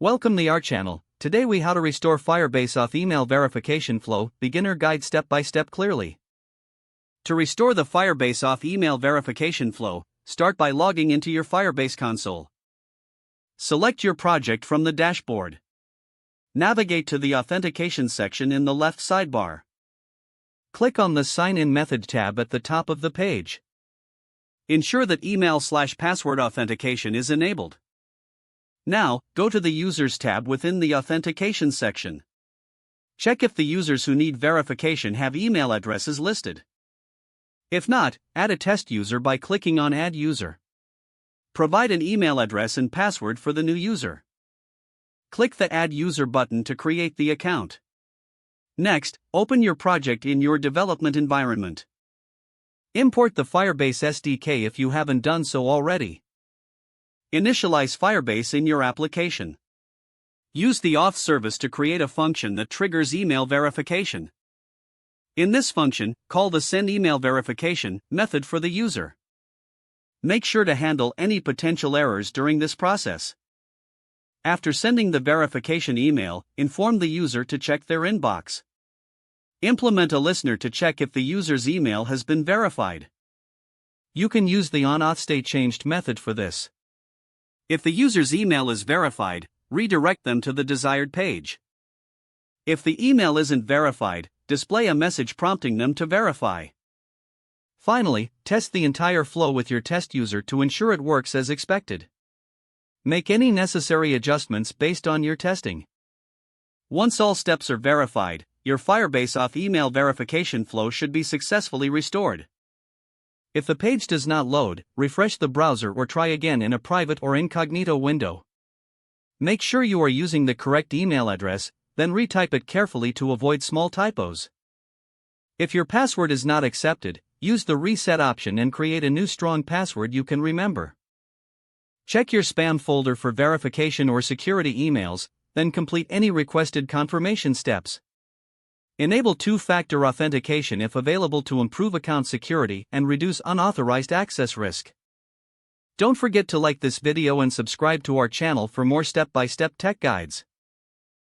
Welcome to our channel. Today we how to restore Firebase Auth email verification flow, beginner guide step by step clearly. To restore the Firebase Auth email verification flow, start by logging into your Firebase console. Select your project from the dashboard. Navigate to the authentication section in the left sidebar. Click on the Sign In Method tab at the top of the page. Ensure that email/password authentication is enabled. Now, go to the Users tab within the Authentication section. Check if the users who need verification have email addresses listed. If not, add a test user by clicking on Add User. Provide an email address and password for the new user. Click the Add User button to create the account. Next, open your project in your development environment. Import the Firebase SDK if you haven't done so already. Initialize Firebase in your application. Use the auth service to create a function that triggers email verification. In this function, call the Send Email Verification method for the user. Make sure to handle any potential errors during this process. After sending the verification email, inform the user to check their inbox. Implement a listener to check if the user's email has been verified. You can use the onAuthStateChanged method for this. If the user's email is verified, redirect them to the desired page. If the email isn't verified, display a message prompting them to verify. Finally, test the entire flow with your test user to ensure it works as expected. Make any necessary adjustments based on your testing. Once all steps are verified, your Firebase Auth email verification flow should be successfully restored. If the page does not load, refresh the browser or try again in a private or incognito window. Make sure you are using the correct email address, then retype it carefully to avoid small typos. If your password is not accepted, use the reset option and create a new strong password you can remember. Check your spam folder for verification or security emails, then complete any requested confirmation steps. Enable two-factor authentication if available to improve account security and reduce unauthorized access risk. Don't forget to like this video and subscribe to our channel for more step-by-step tech guides.